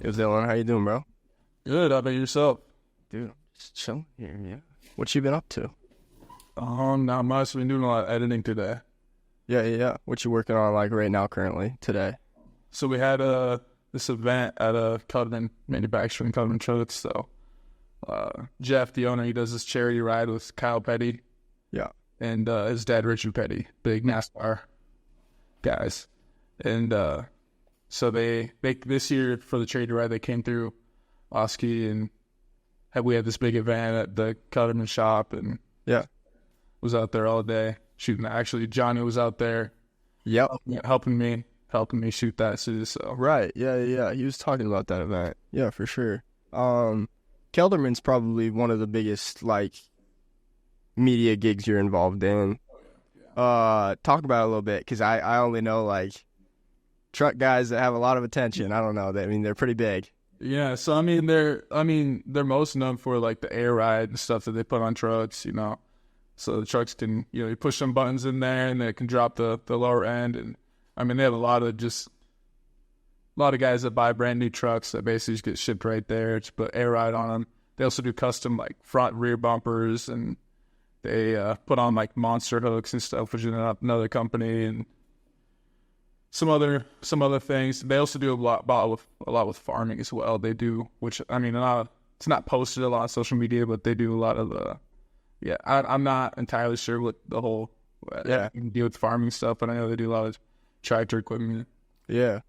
Yo, Dylan, how you doing, bro? Good. How about yourself? Dude, I'm just chilling here, yeah. What you been up to? Not much. Been doing a lot of editing today. Yeah. What you working on like right now currently, today? So we had this event at a Cutman manufacturing Cutman trucks. So Jeff, the owner, he does this charity ride with Kyle Petty Yeah. and his dad Richard Petty, big NASCAR guys. And so they this year for the charity ride they came through Oski and we had this big event at the Cutman shop and Yeah. was out there all day shooting. Actually, Johnny was out there Yep. helping me shoot that too. So Right. Yeah. He was talking about that event. Yeah, for sure. Kelderman's probably one of the biggest like media gigs you're involved in. Talk about it a little bit because I only know like truck guys that have a lot of attention. I don't know. They're pretty big. yeah, so they're most known for like the air ride and stuff that they put on trucks, you know. So the trucks can, you push some buttons in there and they can drop the lower end. And they have a lot of guys that buy brand new trucks that basically just get shipped right there to put air ride on them. They also do custom like front rear bumpers and they put on like monster hooks and stuff, which is another company, and some other things. They also do a lot with farming as well. They do, which it's not posted a lot on social media, but they do a lot of I'm not entirely sure what the whole deal with farming stuff, but I know they do a lot of tractor equipment. Yeah.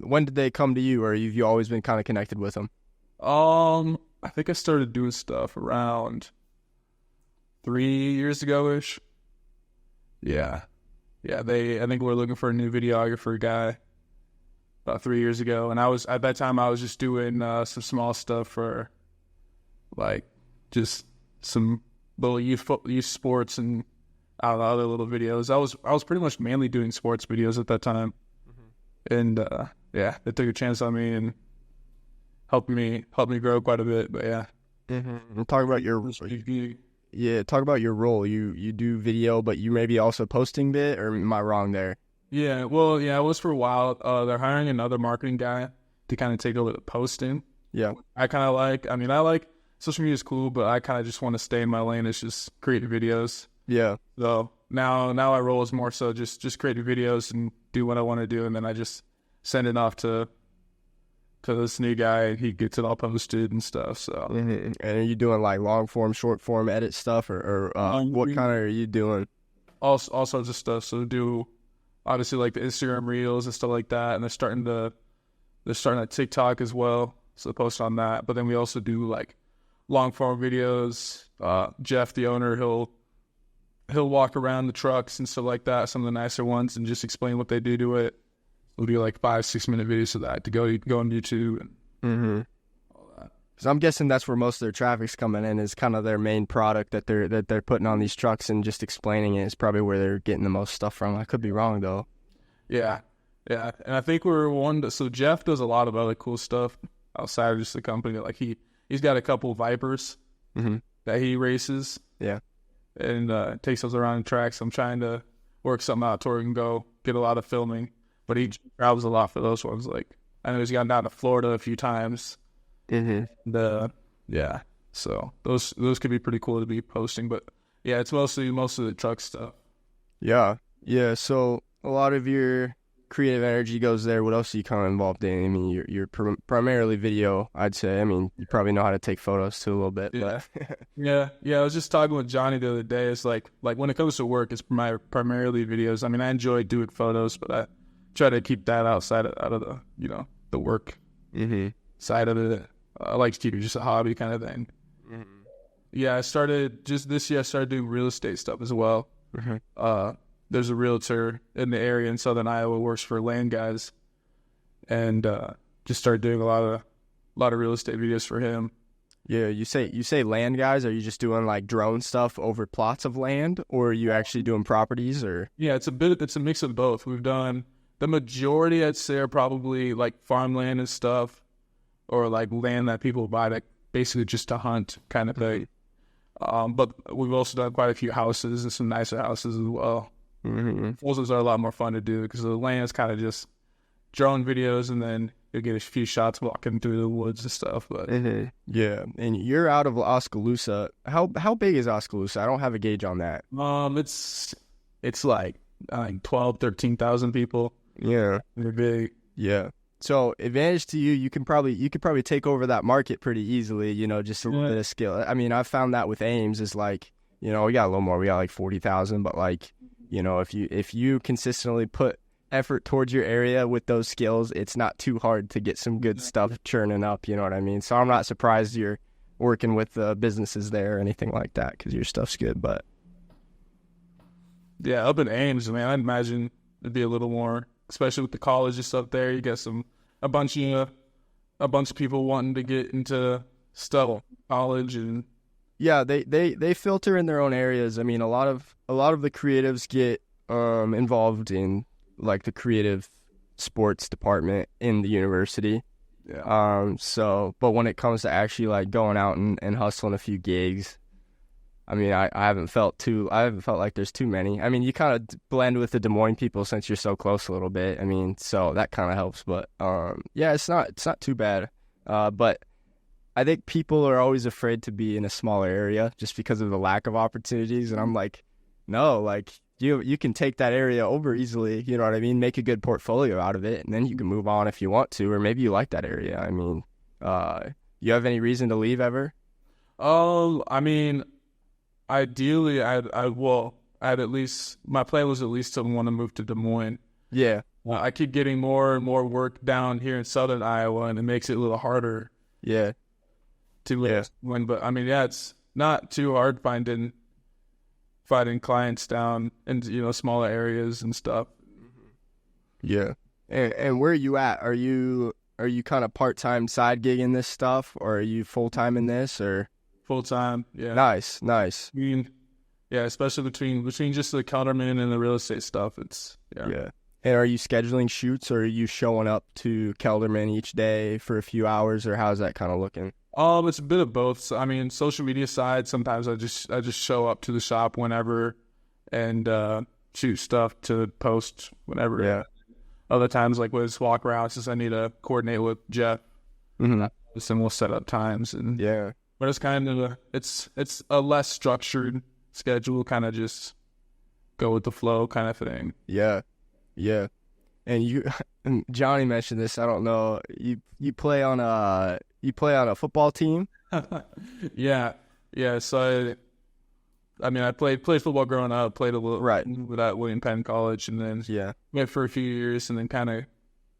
When did they come to you, or have you always been kind of connected with them? I think I started doing stuff around 3 years ago-ish. Yeah. I think we're looking for a new videographer guy about 3 years ago. And at that time I was just doing some small stuff for like just some little youth sports and I don't know, other little videos. I was pretty much mainly doing sports videos at that time. And they took a chance on me and helped me grow quite a bit. But yeah. Mm-hmm. Talk about your role. You do video, but you maybe also posting bit, or am I wrong there? Yeah, well, yeah, it was for a while. They're hiring another marketing guy to kind of take over the posting. Yeah. I kind of I like social media is cool, but I kind of just want to stay in my lane. It's just creating videos. Yeah. So now I roll is more so just creating videos and do what I want to do, and then I just send it off to this new guy, and he gets it all posted and stuff. So, And are you doing like long form, short form edit stuff, or what kind of are you doing? All sorts of stuff. So do obviously like the Instagram reels and stuff like that, and they're starting at TikTok as well. So post on that. But then we also do like long form videos. Jeff, the owner, he'll walk around the trucks and stuff like that, some of the nicer ones, and just explain what they do to it. We'll do like 5-6 minute videos of that to go on YouTube and all that. So I'm guessing that's where most of their traffic's coming in, is kind of their main product that they're putting on these trucks, and just explaining it is probably where they're getting the most stuff from. I could be wrong though. Yeah. And I think so Jeff does a lot of other cool stuff outside of just the company. Like he's got a couple Vipers that he races. Yeah. And takes those around the tracks. I'm trying to work something out to where we can go get a lot of filming. But he travels a lot for those ones. Like, I know he's gotten down to Florida a few times. So those could be pretty cool to be posting. But yeah, it's mostly the truck stuff. Yeah. So a lot of your creative energy goes there. What else are you kind of involved in? You're primarily video, I'd say. You probably know how to take photos too a little bit. Yeah. But Yeah. I was just talking with Johnny the other day. It's like when it comes to work, it's primarily videos. I enjoy doing photos, but I try to keep that out of the the work side of it. I like to keep it just a hobby kind of thing. Yeah, this year I started doing real estate stuff as well. There's a realtor in the area in Southern Iowa, works for land guys, and just started doing a lot of real estate videos for him. Yeah, you say land guys. Are you just doing like drone stuff over plots of land, or are you actually doing properties? Or yeah, it's a mix of both. We've done the majority, I'd say, are probably like farmland and stuff, or like land that people buy that basically just to hunt kind of thing. But we've also done quite a few houses and some nicer houses as well. Houses are a lot more fun to do because the land is kind of just drone videos, and then you'll get a few shots walking through the woods and stuff. But Yeah, and you're out of Oskaloosa. How big is Oskaloosa? I don't have a gauge on that. It's like 12, 13,000 people. Yeah, They're big. yeah. So advantage to you, you could probably take over that market pretty easily. You know, just a little bit of skill. I mean, I've found that with Ames is like, you know, we got a little more. We got like 40,000, but like, you know, if you consistently put effort towards your area with those skills, it's not too hard to get some good stuff churning up. You know what I mean? So I'm not surprised you're working with businesses there or anything like that because your stuff's good. But yeah, up in Ames, man, I'd imagine it'd be a little more, especially with the colleges up there. You got a bunch of people wanting to get into stuff, college, and yeah, they filter in their own areas. I mean, a lot of the creatives get involved in like the creative sports department in the university. yeah. But when it comes to actually like going out and hustling a few gigs, I mean, I haven't felt like there's too many. I mean, you kind of blend with the Des Moines people since you're so close a little bit. I mean, so that kind of helps. But yeah, it's not too bad. But I think people are always afraid to be in a smaller area just because of the lack of opportunities. And I'm like, no, like you can take that area over easily. You know what I mean? Make a good portfolio out of it, and then you can move on if you want to, or maybe you like that area. I mean, you have any reason to leave ever? Oh, I mean, ideally, I'd at least, my plan was at least to want to move to Des Moines. Yeah. I keep getting more and more work down here in southern Iowa, and it makes it a little harder. Yeah. To win, but I mean, yeah, it's not too hard finding clients down in, you know, smaller areas and stuff. Yeah. And where are you at? Are you kind of part-time side gigging this stuff, or are you full-time in this, or Full time? Yeah. Nice. I mean, yeah, especially between just the counterman and the real estate stuff, it's yeah. And are you scheduling shoots, or are you showing up to Kelderman each day for a few hours, or how's that kind of looking? It's a bit of both. So, I mean, social media side, sometimes I just show up to the shop whenever and shoot stuff to post whenever. Yeah. Other times, like with walk around, since I need to coordinate with Jeff, Mm-hmm. and we'll set up times. And Yeah. but it's kind of it's a less structured schedule, kind of just go with the flow kind of thing. Yeah. Yeah. And Johnny mentioned this. I don't know. You play on a football team? Yeah. So I mean, I played football growing up. Played a little at William Penn College, and then went for a few years, and then kind of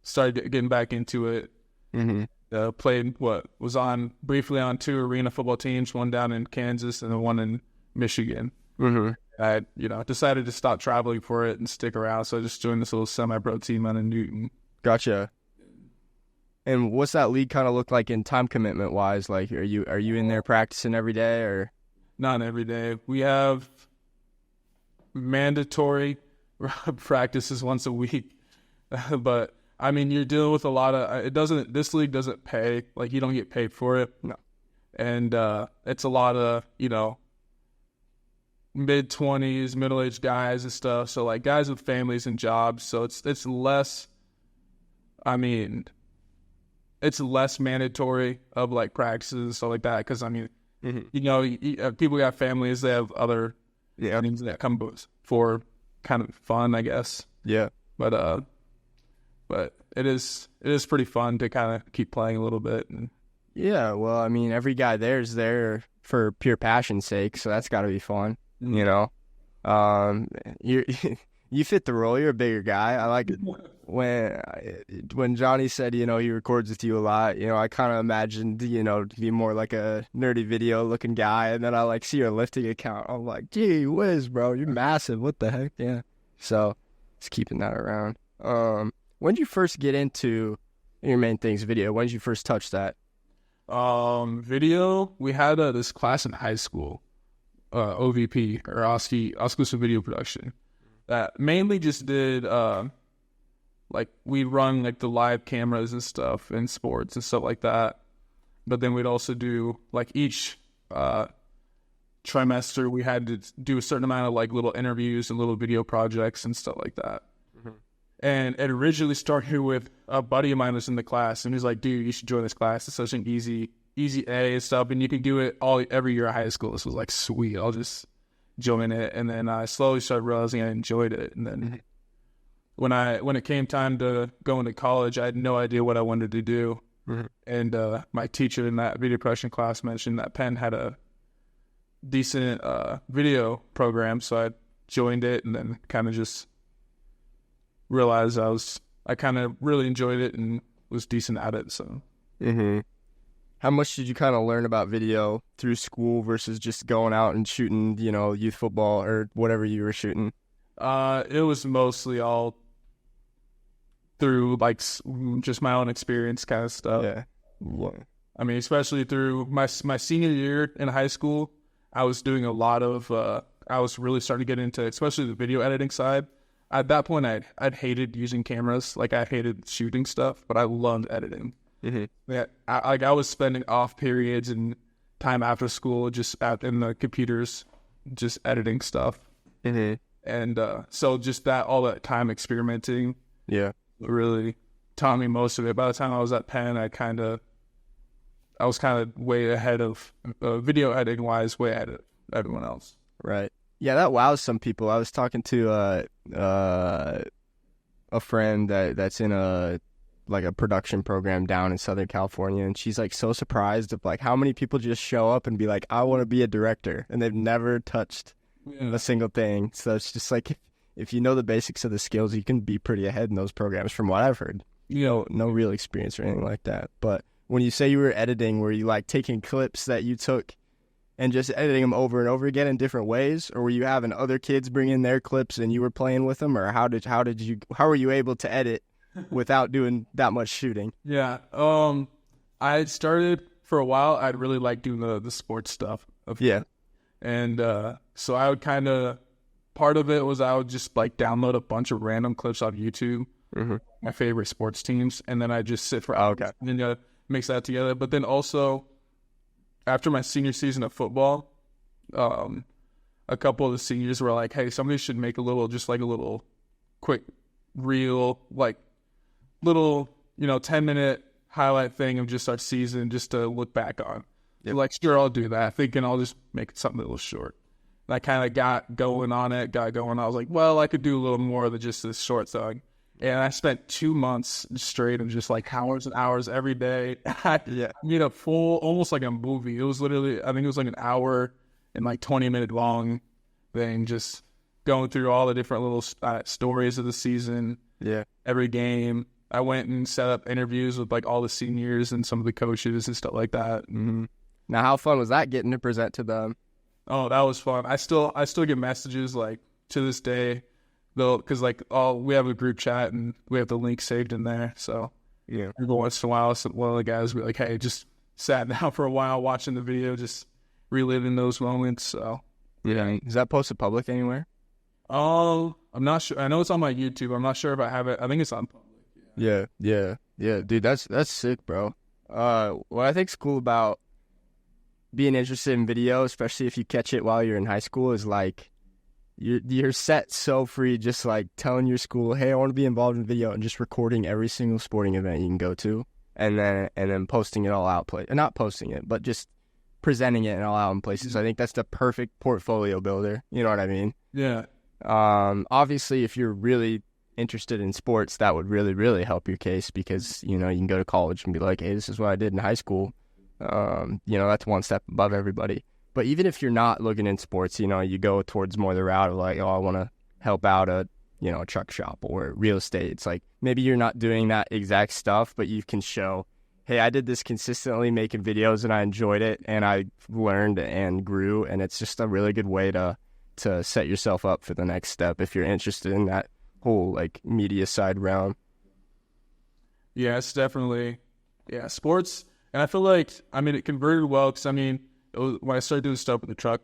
started getting back into it. Mm-hmm. Played was briefly on 2 arena football teams, one down in Kansas and then one in Michigan. Mm-hmm. I decided to stop traveling for it and stick around, so I just joined this little semi-pro team out in Newton. Gotcha. And what's that league kind of look like in time commitment wise? Like, are you in there practicing every day, or? Not every day. We have mandatory practices once a week, but I mean, you're dealing with a lot of. This league doesn't pay. Like, you don't get paid for it. No. And it's a lot of, you know, mid-20s, middle-aged guys and stuff. So like guys with families and jobs. So it's less. I mean, it's less mandatory of like practices and stuff like that. Because I mean, you know, people got families. They have other things that come for kind of fun, I guess. Yeah. But it is pretty fun to kind of keep playing a little bit. And yeah. Well, I mean, every guy there's there for pure passion's sake, so that's got to be fun. You know, you fit the role. You're a bigger guy. I like it. When Johnny said, you know, he records with you a lot, you know, I kind of imagined, you know, to be more like a nerdy video looking guy, and then I like see your lifting account. I'm like, gee whiz, bro, you're massive. What the heck? Yeah. So just keeping that around. When did you first get into your main things, video? When did you first touch that? Video, we had this class in high school, OVP, or Exclusive Video Production, that mainly just did, like, we'd run, like, the live cameras and stuff in sports and stuff like that. But then we'd also do, like, each trimester, we had to do a certain amount of, like, little interviews and little video projects and stuff like that. And it originally started with a buddy of mine was in the class, and he's like, dude, you should join this class. It's such an easy A and stuff, and you can do it every year of high school. This was like, sweet, I'll just join it. And then I slowly started realizing I enjoyed it. And then when it came time to go into college, I had no idea what I wanted to do. And my teacher in that video production class mentioned that Penn had a decent video program, so I joined it, and then kind of just realized I kind of really enjoyed it and was decent at it. So how much did you kind of learn about video through school versus just going out and shooting, youth football or whatever you were shooting? It was mostly all through like just my own experience kind of stuff. Yeah. I mean, especially through my senior year in high school, I was doing a lot of I was really starting to get into especially the video editing side. At that point, I'd hated using cameras. Like, I hated shooting stuff, but I loved editing. Yeah, I was spending off periods and time after school just out in the computers, just editing stuff. And so just all that time experimenting, really taught me most of it. By the time I was at Penn, I was kind of way ahead of video editing wise, way ahead of everyone else. Right. Yeah, that wows some people. I was talking to a friend that's in a production program down in Southern California, and she's like so surprised of like how many people just show up and be like, I want to be a director, and they've never touched a single thing. So it's just like if you know the basics of the skills, you can be pretty ahead in those programs from what I've heard. No real experience or anything like that. But when you say you were editing, were you like taking clips that you took and just editing them over and over again in different ways, or were you having other kids bring in their clips and you were playing with them, or how were you able to edit without doing that much shooting? Yeah. I started for a while. I'd really like doing the sports stuff. And so I would part of it was I would just like download a bunch of random clips on YouTube, my favorite sports teams, and then I just sit for hours and then mix that together. But then also, after my senior season of football, a couple of the seniors were like, hey, somebody should make a little quick reel, like little, 10-minute highlight thing of just our season just to look back on. So like, sure, I'll do that. Thinking I'll just make something a little short. And I kind of got going on it, I was like, well, I could do a little more than just this short thing. And I spent 2 months straight of just like hours and hours every day. I made a full, almost like a movie. It was literally, I think it was like an hour and like 20-minute long thing, just going through all the different little stories of the season. Yeah. Every game. I went and set up interviews with like all the seniors and some of the coaches and stuff like that. Now, how fun was that getting to present to them? Oh, that was fun. I still get messages like to this day. Though, because like we have a group chat and we have the link saved in there. So every once in a while, one of the guys will be like, "Hey, just sat down for a while watching the video, just reliving those moments." So is that posted public anywhere? I'm not sure. I know it's on my YouTube. I'm not sure if I have it. I think it's on public. Yeah, dude, that's sick, bro. What I think's cool about being interested in video, especially if you catch it while you're in high school, is like you're set so free, just like telling your school, hey, I want to be involved in video, and just recording every single sporting event you can go to, and then posting it all out, not posting it, but just presenting it all out in places. I think that's the perfect portfolio builder. You know what I mean? Yeah. Obviously, if you're really interested in sports, that would really, really help your case, because you can go to college and be like, hey, this is what I did in high school. That's one step above everybody. But even if you're not looking in sports, you go towards more the route of like, oh, I want to help out a truck shop or real estate. It's like maybe you're not doing that exact stuff, but you can show, hey, I did this consistently making videos and I enjoyed it and I learned and grew. And it's just a really good way to set yourself up for the next step if you're interested in that whole like media side realm. Yeah, it's definitely, sports. And I feel like, it converted well because, when I started doing stuff with the truck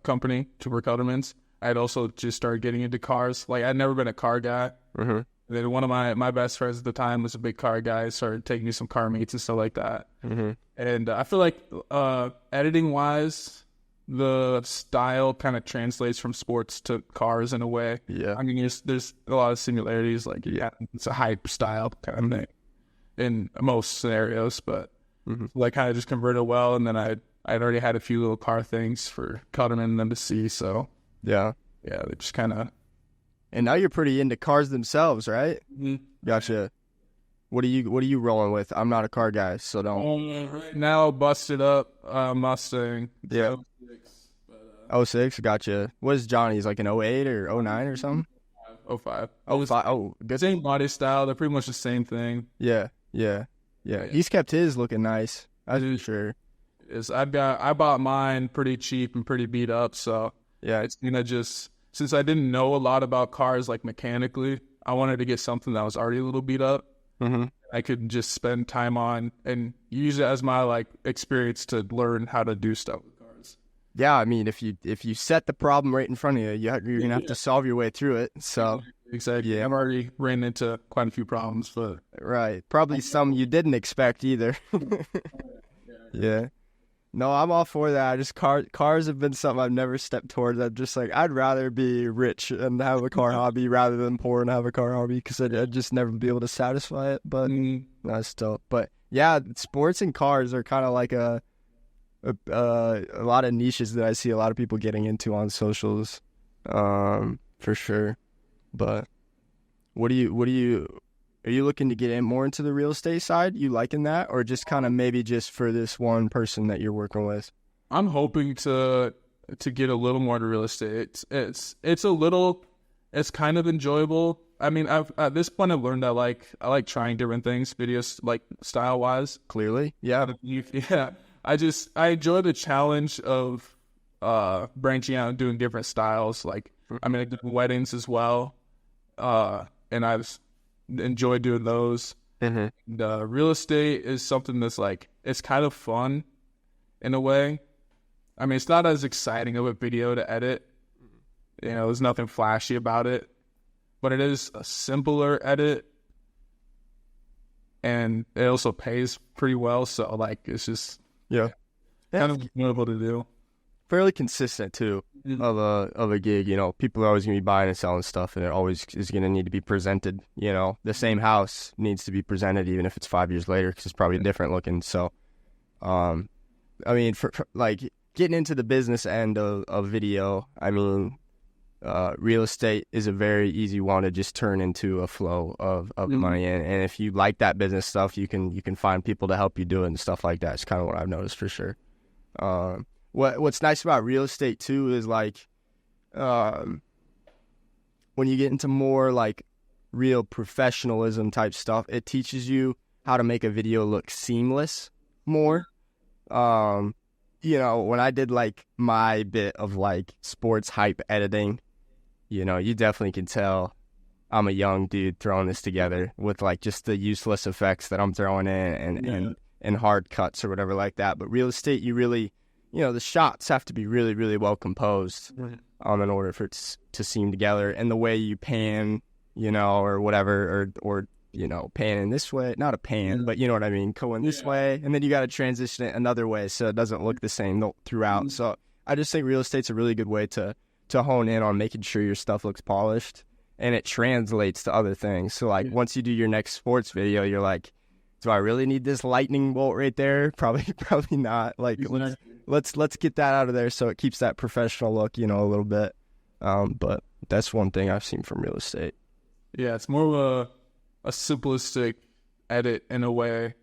company, Tuber Cuttermans, I had also just started getting into cars. Like, I'd never been a car guy. And then one of my best friends at the time was a big car guy. Started taking me some car meets and stuff like that. And I feel like editing-wise, the style kind of translates from sports to cars in a way. Yeah. I mean, there's a lot of similarities. Like, yeah, it's a hype style kind of thing in most scenarios, but like kind of just converted well. And then I'd already had a few little car things for Kelderman and them to see. So Yeah. yeah, they just kind of. And now you're pretty into cars themselves, right? Gotcha. What are you rolling with? I'm not a car guy, so don't. Right now, busted up Mustang. Yeah. 06, gotcha. What is Johnny's, like an 08 or 09 or something? 05. 05. Oh, good. Same body style. They're pretty much the same thing. Yeah. He's kept his looking nice. I'm sure. I bought mine pretty cheap and pretty beat up. So Yeah. it's just since I didn't know a lot about cars like mechanically, I wanted to get something that was already a little beat up. I could just spend time on and use it as my like experience to learn how to do stuff with cars. Yeah, I mean, if you set the problem right in front of you, you're gonna have to solve your way through it. So exactly. Yeah. I've already ran into quite a few problems, but right, probably some you didn't expect either. Yeah. No, I'm all for that. Just cars have been something I've never stepped towards. I'm just like, I'd rather be rich and have a car hobby rather than poor and have a car hobby because I'd just never be able to satisfy it. But no, still. But yeah, sports and cars are kind of like a lot of niches that I see a lot of people getting into on socials, for sure. But are you looking to get in more into the real estate side? You liking that, or just kind of maybe just for this one person that you're working with? I'm hoping to get a little more into real estate. It's kind of enjoyable. I mean, at this point I've learned I like trying different things, videos like style wise. Clearly, yeah. Yeah. I enjoy the challenge of branching out and doing different styles. Like, I mean, I did weddings as well, and I've enjoyed doing those. And real estate is something that's like, it's kind of fun in a way. I mean, it's not as exciting of a video to edit. You know, there's nothing flashy about it, but it is a simpler edit, and it also pays pretty well. So like, it's just kind of enjoyable to do. Fairly consistent too of a gig. You know, people are always gonna be buying and selling stuff, and it always is gonna need to be presented. You know, the same house needs to be presented even if it's 5 years later because it's probably different looking. So, I mean, for like getting into the business end of video, I mean, real estate is a very easy one to just turn into a flow of money. And if you like that business stuff, you can find people to help you do it and stuff like that. It's kind of what I've noticed for sure. What's nice about real estate too is like, when you get into more like real professionalism type stuff, it teaches you how to make a video look seamless more. You know, when I did like my bit of like sports hype editing, you know, you definitely can tell I'm a young dude throwing this together with like just the useless effects that I'm throwing in and hard cuts or whatever like that. But real estate, you really, you know, the shots have to be really, really well composed in order for it to seem together. And the way you pan, you know, or whatever, or you know, pan in this way, not a pan, but you know what I mean, going this way, and then you got to transition it another way so it doesn't look the same throughout. So I just think real estate's a really good way to hone in on making sure your stuff looks polished and it translates to other things. So like once you do your next sports video, you're like, do I really need this lightning bolt right there? Probably not. Like let's get that out of there so it keeps that professional look, you know, a little bit. But that's one thing I've seen from real estate. Yeah, it's more of a simplistic edit in a way,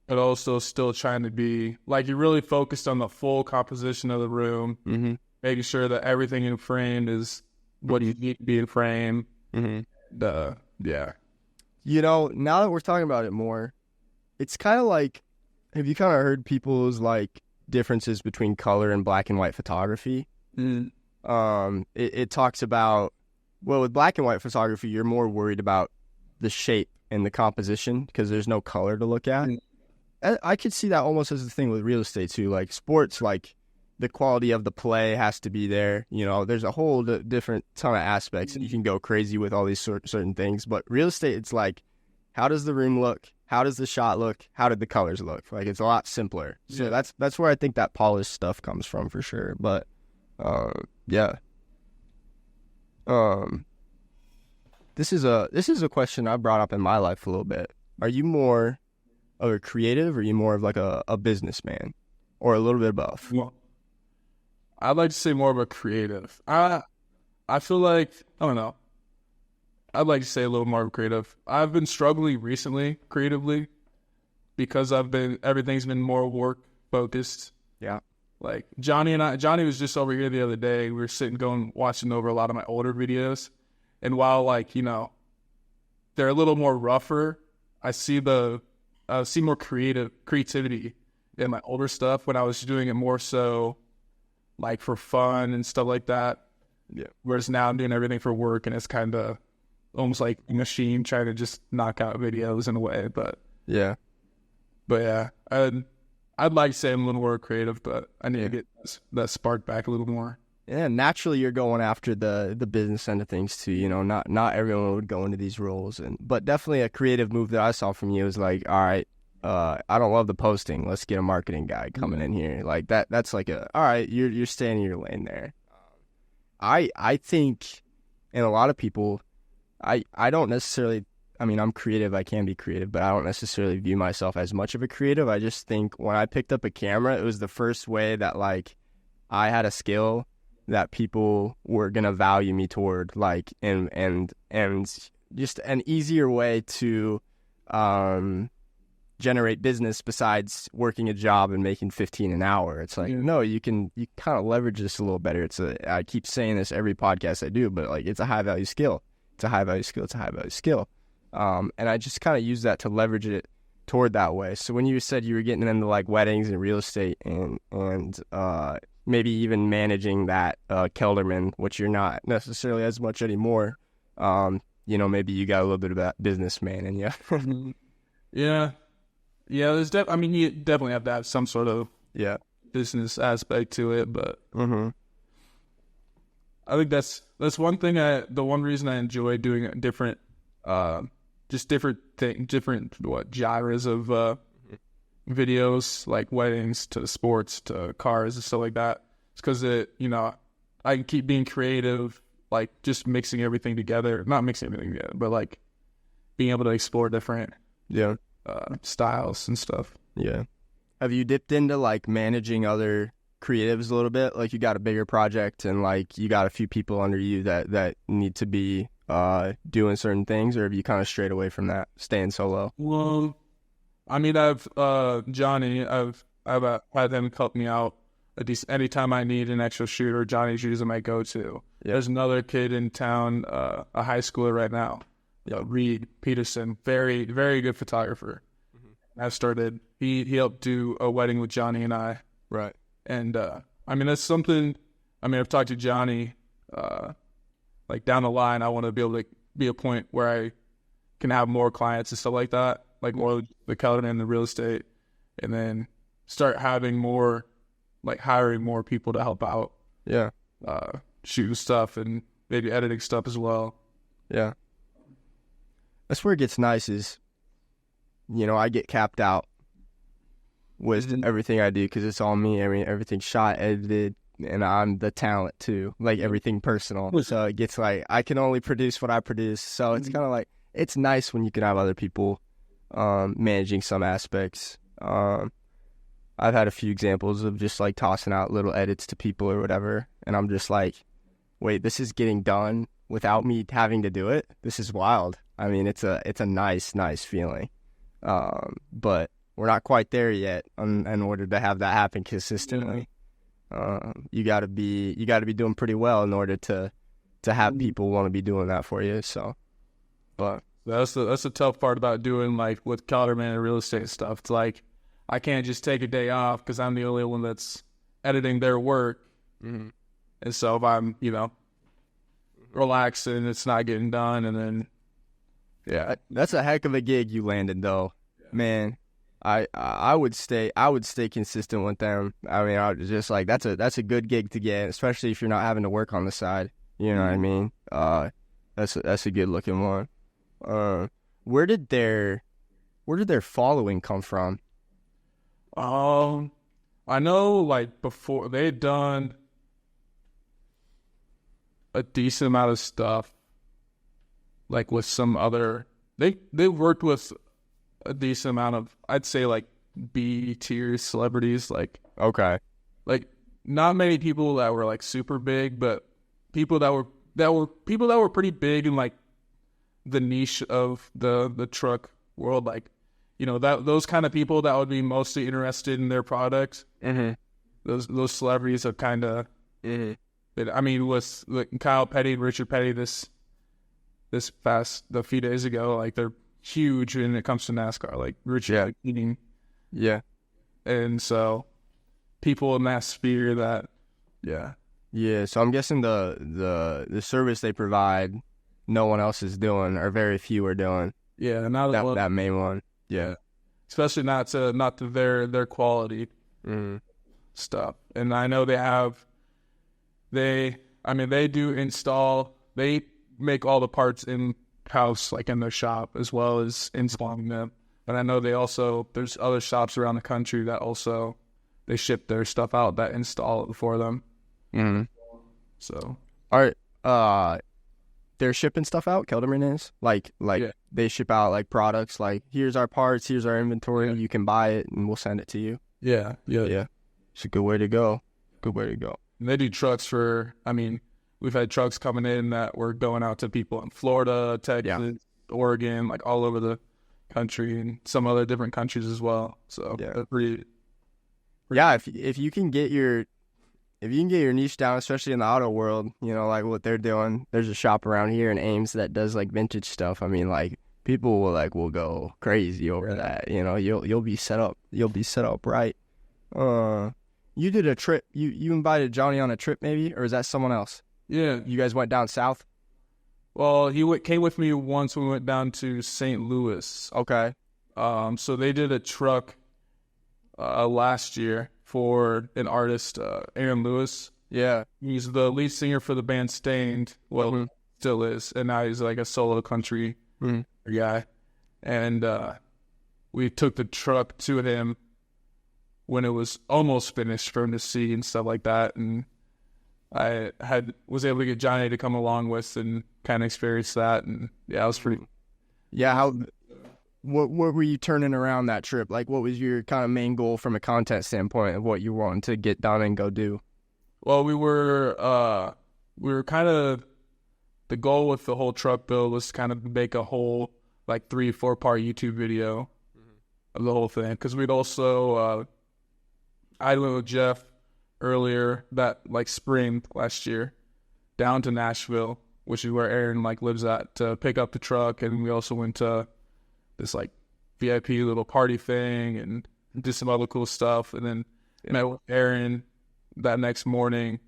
but also still trying to be like you're really focused on the full composition of the room, making sure that everything in frame is what you need to be in frame. Yeah. You know, now that we're talking about it more, it's kind of like, have you kind of heard people's like differences between color and black and white photography? It talks about, well, with black and white photography, you're more worried about the shape and the composition because there's no color to look at. I could see that almost as the thing with real estate too. Like sports, like the quality of the play has to be there. You know, there's a whole different ton of aspects and you can go crazy with all these certain things. But real estate, it's like, how does the room look? How does the shot look? How did the colors look? Like, it's a lot simpler. So that's where I think that polished stuff comes from for sure. But yeah. This is a question I brought up in my life a little bit. Are you more of a creative, or are you more of like a businessman, or a little bit of both? Well, I'd like to say more of a creative. I feel like, I don't know. I'd like to say a little more creative. I've been struggling recently creatively because everything's been more work focused. Yeah. Like Johnny was just over here the other day. We were watching over a lot of my older videos. And while like, they're a little more rougher, I see more creativity in my older stuff when I was doing it more so like for fun and stuff like that. Yeah. Whereas now I'm doing everything for work, and it's kind of almost like a machine trying to just knock out videos in a way. But yeah, I'd like to say I'm a little more creative, but I need to get that spark back a little more. Yeah, naturally you're going after the business end of things too. Not everyone would go into these roles, but definitely a creative move that I saw from you is like, all right, I don't love the posting. Let's get a marketing guy coming in here. Like that's like all right, you're staying in your lane there. I think, and a lot of people, I don't necessarily, I mean, I'm creative, I can be creative, but I don't necessarily view myself as much of a creative. I just think when I picked up a camera, it was the first way that like I had a skill that people were gonna value me toward, like, and just an easier way to generate business besides working a job and making 15 an hour. It's like, no, you kind of leverage this a little better. I keep saying this every podcast I do, but like, it's a high value skill. It's a high value skill. It's a high value skill. And I just kind of use that to leverage it toward that way. So when you said you were getting into like weddings and real estate and maybe even managing that Kelderman, which you're not necessarily as much anymore, maybe you got a little bit of that businessman in you. Yeah. There's you definitely have to have some sort of business aspect to it, but I think that's one thing. The one reason I enjoy doing different genres of videos, like weddings to sports to cars and stuff like that. It's because I can keep being creative, like just mixing everything together. Not mixing everything together, but like being able to explore different styles and stuff. Yeah. Have you dipped into like managing other creatives a little bit? Like you got a bigger project and like you got a few people under you that need to be doing certain things, or have you kind of strayed away from that, staying solo? Well, I mean, I've Johnny, I've had them help me out anytime I need an extra shooter. Johnny's usually my go-to. Yeah. There's another kid in town, a high schooler right now, Reed Peterson, very, very good photographer. I've started. He helped do a wedding with Johnny and I. Right. And that's something. I've talked to Johnny. Like down the line, I want to be able to be a point where I can have more clients and stuff like that, like more the Kelderman and the real estate, and then start having more, like hiring more people to help out. Yeah. Shooting stuff and maybe editing stuff as well. Yeah. That's where it gets nice is, I get capped out with everything I do because it's all me. I mean, everything's shot, edited, and I'm the talent too, like everything personal. So it gets like, I can only produce what I produce. So it's kind of like, it's nice when you can have other people managing some aspects. I've had a few examples of just like tossing out little edits to people or whatever. And I'm just like, wait, this is getting done without me having to do it. This is wild. I mean, it's a nice feeling. But we're not quite there yet in order to have that happen consistently. You gotta be doing pretty well in order to have people want to be doing that for you. So, but that's the tough part about doing like with Kelderman and real estate stuff. It's like, I can't just take a day off because I'm the only one that's editing their work. And so if I'm, relaxing, it's not getting done. And then, that's a heck of a gig you landed though, man. I would stay consistent with them. I mean, I was just like, that's a good gig to get, especially if you're not having to work on the side. You know what I mean? That's a good looking one. where did their following come from? I know like before they had done a decent amount of stuff, like with some other. They worked with a decent amount of, I'd say, like B tier celebrities, like not many people that were like super big, but people that were pretty big in like the niche of the truck world, like, you know, that those kind of people that would be mostly interested in their product. Mm-hmm. Those celebrities are kind of. Mm-hmm. I mean, with like Kyle Petty and Richard Petty a few days ago, like they're huge when it comes to NASCAR. Like Richard eating, and so people in that sphere that, yeah. So I'm guessing the service they provide, no one else is doing, or very few are doing. Yeah, not that main one. Yeah, especially not to their quality stuff. And I know they do install. They make all the parts in house, like in their shop, as well as installing them. But I know there's other shops around the country that also they ship their stuff out that install it for them. Mm-hmm. So, all right, they're shipping stuff out. Kelderman is like they ship out like products. Like, here's our parts, here's our inventory. You can buy it, and we'll send it to you. Yeah. It's a good way to go. And they do trucks for. I mean, we've had trucks coming in that were going out to people in Florida, Texas, Oregon, like all over the country, and some other different countries as well. So pretty. Yeah, if you can get your niche down, especially in the auto world, you know, like what they're doing. There's a shop around here in Ames that does like vintage stuff. I mean, like people will go crazy over that. You know, you'll be set up. You'll be set up right. You did a trip. You invited Johnny on a trip, maybe, or is that someone else? Yeah, you guys went down south. Well, he came with me once when we went down to St. Louis. Okay. So they did a truck last year for an artist, Aaron Lewis. Yeah. He's the lead singer for the band Stained. Well, still is, and now he's like a solo country guy. And we took the truck to him when it was almost finished for him to see and stuff like that, and I was able to get Johnny to come along with and kind of experience that, and it was pretty. Yeah, what were you turning around that trip? Like, what was your kind of main goal from a content standpoint of what you wanted to get done and go do? Well, we were kind of, the goal with the whole truck build was to kind of make a whole like 3-4 part YouTube video of the whole thing, because we'd also I went with Jeff earlier that like spring last year down to Nashville, which is where Aaron like lives at, to pick up the truck, and we also went to this like VIP little party thing and did some other cool stuff, and then met with Aaron that next morning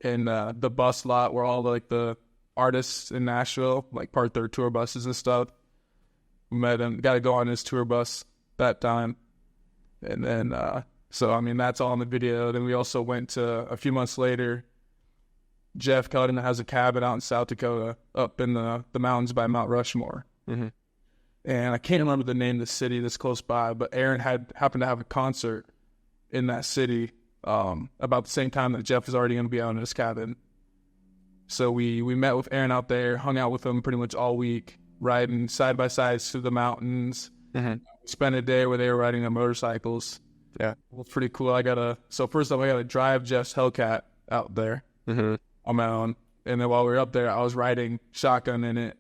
in the bus lot where all like the artists in Nashville like park their tour buses and stuff. We met him, got to go on his tour bus that time, and then so, I mean, that's all in the video. Then we also went to, a few months later, Jeff Cullen has a cabin out in South Dakota, up in the mountains by Mount Rushmore. And I can't remember the name of the city that's close by, but Aaron happened to have a concert in that city about the same time that Jeff was already going to be out in his cabin. So we met with Aaron out there, hung out with him pretty much all week, riding side by side through the mountains. Spent a day where they were riding their motorcycles. Yeah, it was pretty cool. So first off, I got to drive Jeff's Hellcat out there on my own. And then while we were up there, I was riding shotgun in it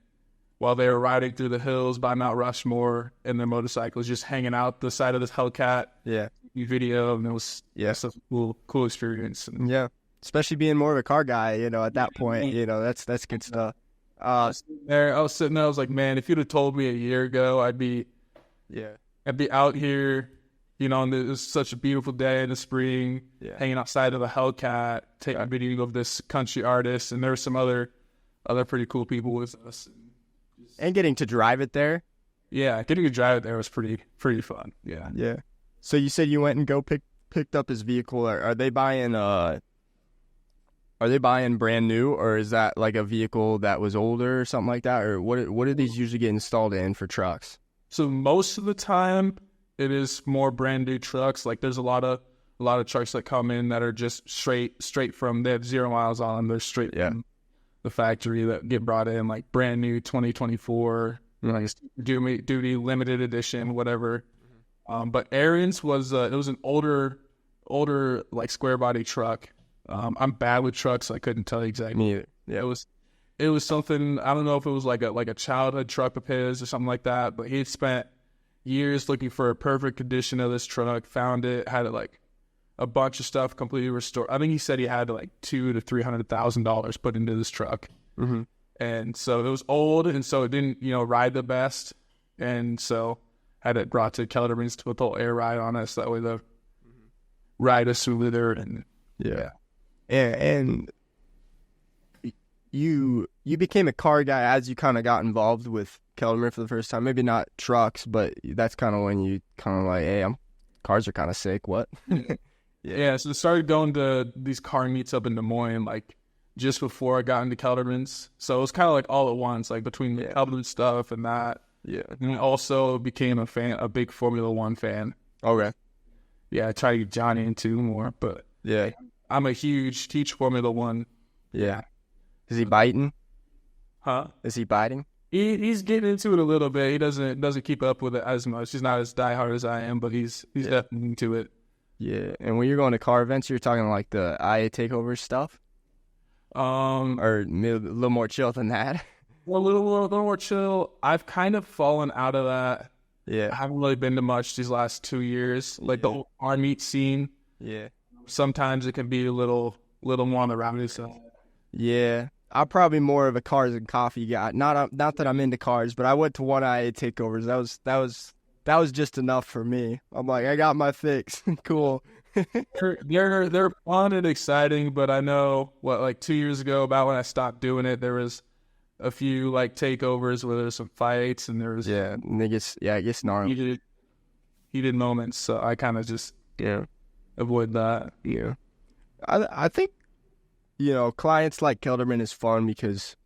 while they were riding through the hills by Mount Rushmore in their motorcycles, just hanging out the side of this Hellcat. Yeah. Video, and it was such a cool experience. And, especially being more of a car guy, you know, at that point, you know, that's good stuff. I was sitting there, I was like, man, if you'd have told me a year ago, I'd be out here, you know, and it was such a beautiful day in the spring, hanging outside of a Hellcat, taking a video of this country artist, and there were some other pretty cool people with us. And getting to drive it there? Yeah, getting to drive it there was pretty fun. Yeah. Yeah. So you said you went and picked up his vehicle. Are they buying Are they buying brand new, or is that like a vehicle that was older or something like that? Or what do these usually get installed in for trucks? So most of the time, it is more brand new trucks. Like there's a lot of trucks that come in that are just straight from, they have 0 miles on them. They're straight from the factory that get brought in, like brand new 2024, like duty limited edition, whatever. But Arians was it was an older like square body truck. I'm bad with trucks, so I couldn't tell you exactly. Me either. Yeah, it was something, I don't know if it was like a childhood truck of his or something like that, but he had spent years looking for a perfect condition of this truck, found it, had it like a bunch of stuff completely restored. I think he said he had like $200,000 to $300,000 put into this truck. Mm-hmm. And so it was old, and so it didn't, ride the best. And so had it brought to Kelderman's to put the whole air ride on us. That way the ride is smoother. And And you became a car guy as you kind of got involved with Kelderman for the first time. Maybe not trucks, but that's kind of when you kind of like, hey, cars are kind of sick. What? Yeah, so I started going to these car meets up in Des Moines, like just before I got into Kelderman's. So it was kind of like all at once, like between the Kelderman stuff and that. Yeah. And I also became a big Formula One fan. Okay. Yeah, I try to get Johnny into more, but yeah, I'm a huge teach Formula One. Yeah. Is he biting? Huh? Is he biting? He's getting into it a little bit. He doesn't keep up with it as much. He's not as diehard as I am, but he's definitely into it. Yeah, and when you're going to car events, you're talking like the IA takeover stuff, or a little more chill than that. Well, a little more chill. I've kind of fallen out of that. Yeah, I haven't really been to much these last 2 years. Like the whole car meet scene. Yeah, sometimes it can be a little more on the rowdy side. Yeah, I'm probably more of a cars and coffee guy. Not that I'm into cars, but I went to one IA takeovers. That was just enough for me. I'm like, I got my fix. Cool. They're fun and exciting, but I know like 2 years ago, about when I stopped doing it, there was a few like takeovers where there's some fights and there's and it gets gnarly. Heated moments. So I kind of just avoid that. Yeah, I think clients like Kelderman is fun because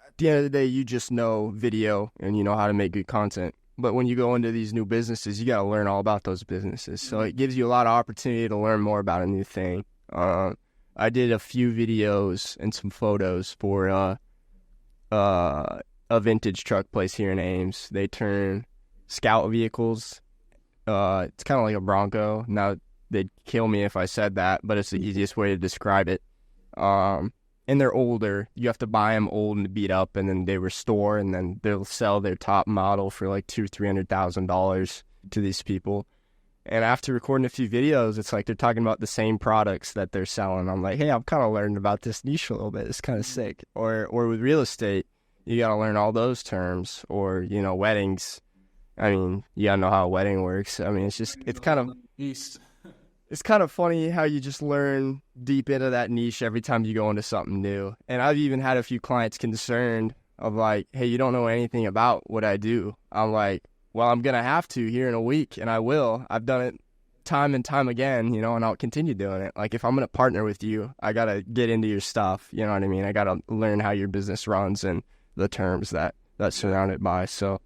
at the end of the day, you just know video and you know how to make good content. But when you go into these new businesses, you got to learn all about those businesses. So it gives you a lot of opportunity to learn more about a new thing. I did a few videos and some photos for a vintage truck place here in Ames. They turn scout vehicles. It's kind of like a Bronco. Now, they'd kill me if I said that, but it's the easiest way to describe it. And they're older. You have to buy them old and beat up, and then they restore, and then they'll sell their top model for like $200,000-$300,000 to these people. And after recording a few videos, it's like they're talking about the same products that they're selling. I'm like, hey, I'm kind of learning about this niche a little bit. It's kind of sick. Or with real estate, you got to learn all those terms. Or, weddings. I mean, you got to know how a wedding works. I mean, it's kind of... It's kind of funny how you just learn deep into that niche every time you go into something new. And I've even had a few clients concerned of like, hey, you don't know anything about what I do. I'm like, well, I'm going to have to here in a week, and I will. I've done it time and time again, and I'll continue doing it. Like, if I'm going to partner with you, I got to get into your stuff, you know what I mean? I got to learn how your business runs and the terms that surround it by. So,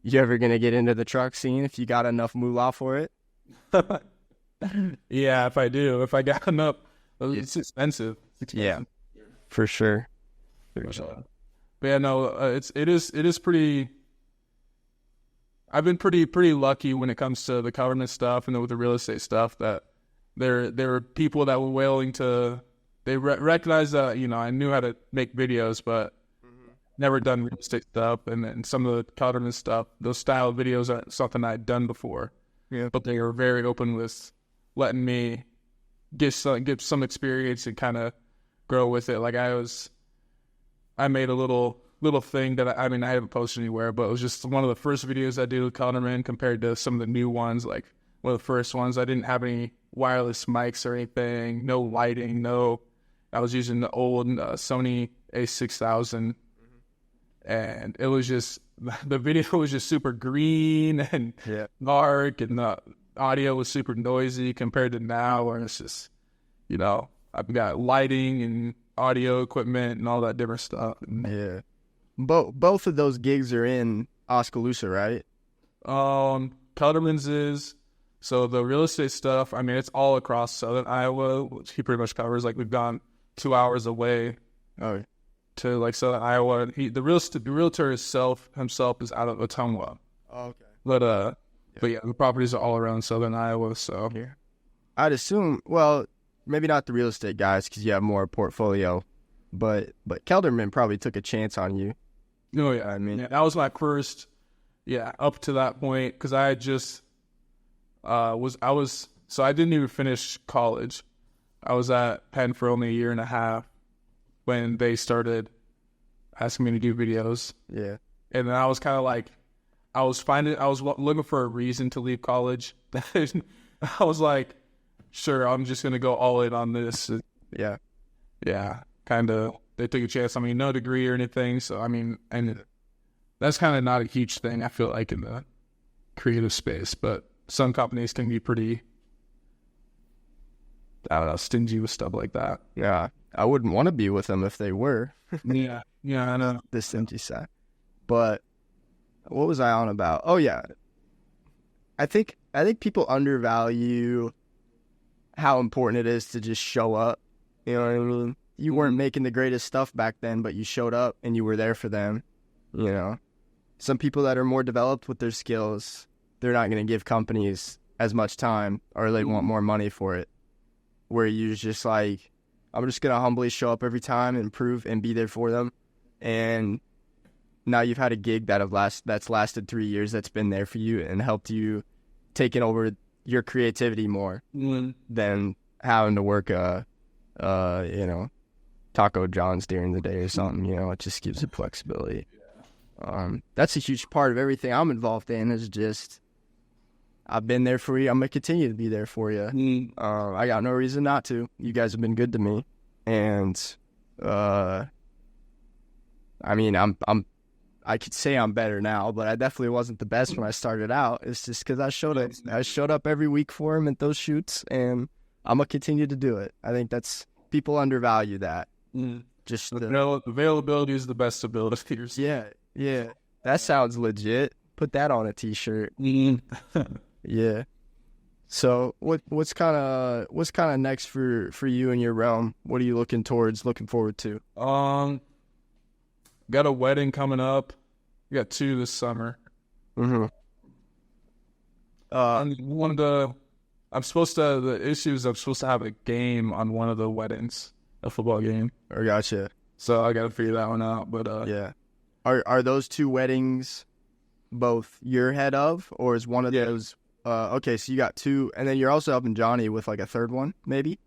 you ever going to get into the truck scene if you got enough moolah for it? Yeah, if I got enough, it's expensive. Yeah, for sure. But yeah, no, it is pretty. I've been pretty lucky when it comes to the government stuff and with the real estate stuff that there were people that were willing to. They recognize that I knew how to make videos, but never done real estate stuff, and some of the government stuff, those style of videos are something I'd done before. Yeah, but they were very open with letting me get some experience and kind of grow with it. Like I made a little thing that I haven't posted anywhere, but it was just one of the first videos I did with Kelderman compared to some of the new ones. Like one of the first ones, I didn't have any wireless mics or anything, no lighting, I was using the old Sony A6000, and it was just. The video was just super green and dark, and audio was super noisy compared to now, where it's just, I've got lighting and audio equipment and all that different stuff. Yeah. Both of those gigs are in Oskaloosa, right? Kelderman's is, so the real estate stuff, I mean, it's all across southern Iowa, which he pretty much covers. Like, we've gone 2 hours away to, like, southern Iowa. The realtor himself is out of Ottumwa. Oh, okay. But yeah, the properties are all around southern Iowa, so. Yeah. I'd assume, well, maybe not the real estate guys because you have more portfolio, but Kelderman probably took a chance on you. Oh, yeah. I mean, that was my first, up to that point, because I had just so I didn't even finish college. I was at Penn for only a year and a half when they started asking me to do videos. Yeah. And then I was kind of like, I was looking for a reason to leave college. I was like, sure, I'm just going to go all in on this. Yeah. Yeah. Kind of, they took a chance. I mean, no degree or anything. So, I mean, and that's kind of not a huge thing, I feel like, in the creative space. But some companies can be pretty, I don't know, stingy with stuff like that. Yeah. I wouldn't want to be with them if they were. Yeah, I know. The stingy side. But what was I on about? Oh, yeah. I think people undervalue how important it is to just show up. You know what I mean? You weren't making the greatest stuff back then, but you showed up and you were there for them. You know, some people that are more developed with their skills, they're not going to give companies as much time, or they want more money for it. Where you're just like, I'm just going to humbly show up every time and prove and be there for them. And now you've had a gig that's lasted 3 years, that's been there for you and helped you taking over your creativity more than having to work Taco John's during the day or something. You know, it just gives it flexibility. That's a huge part of everything I'm involved in, is just, I've been there for you. I'm going to continue to be there for you. I got no reason not to. You guys have been good to me. And, I mean, I could say I'm better now, but I definitely wasn't the best when I started out. It's just because I showed up every week for him at those shoots, and I'm going to continue to do it. I think people undervalue that. Just availability is the best ability. Yeah. That sounds legit. Put that on a t-shirt. Yeah. So what's kind of next for you in your realm? What are you looking forward to? Got a wedding coming up. We got 2 this summer. Mm-hmm. And I'm supposed to have a game on one of the weddings, a football game. I gotcha. So I got to figure that one out. But yeah. Are those 2 weddings both you're head of, or is one of those? Okay, so you got 2, and then you're also helping Johnny with like a third one, maybe.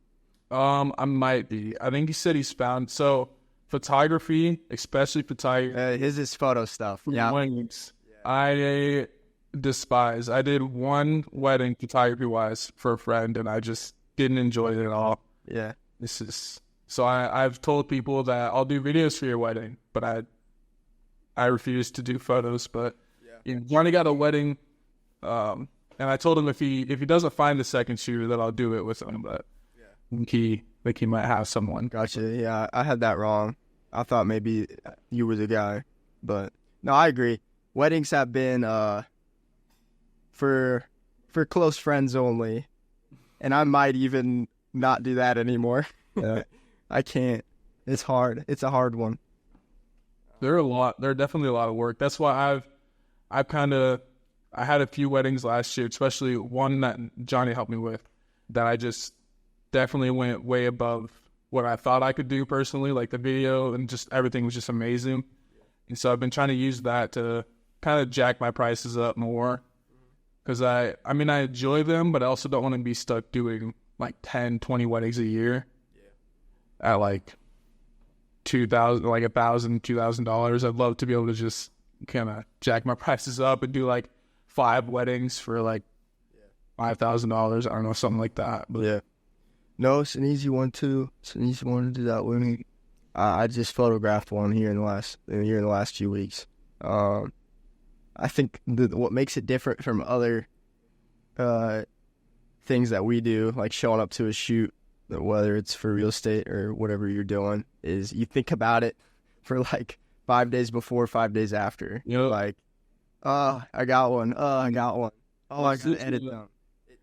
I might be. I think he said he's found photography, especially photography. His is photo stuff. Yeah. Weddings. I despise. I did one wedding photography wise for a friend, and I just didn't enjoy it at all. Yeah. So I've told people that I'll do videos for your wedding, but I refuse to do photos. But Johnny got a wedding, and I told him if he doesn't find the second shooter, that I'll do it with him. But he might have someone. Gotcha. Yeah, I had that wrong. I thought maybe you were the guy, but no, I agree. Weddings have been for close friends only, and I might even not do that anymore. Yeah. I can't. It's hard. It's a hard one. They're definitely a lot of work. That's why I had a few weddings last year, especially one that Johnny helped me with, that I just definitely went way above what I thought I could do personally. Like the video and just everything was just amazing. And so I've been trying to use that to kind of jack my prices up more. Because I enjoy them, but I also don't want to be stuck doing like 10, 20 weddings a year at like $2,000, like $1,000, $2,000. I'd love to be able to just kind of jack my prices up and do like 5 weddings for like $5,000. I don't know, something like that. But yeah. No, it's an easy one too. It's an easy one to do that with me. I just photographed one here in the last few weeks. I think what makes it different from other things that we do, like showing up to a shoot, whether it's for real estate or whatever you're doing, is you think about it for like 5 days before, 5 days after. Yep. Like, oh, I got one. Oh, I got one. Oh, I gotta edit them.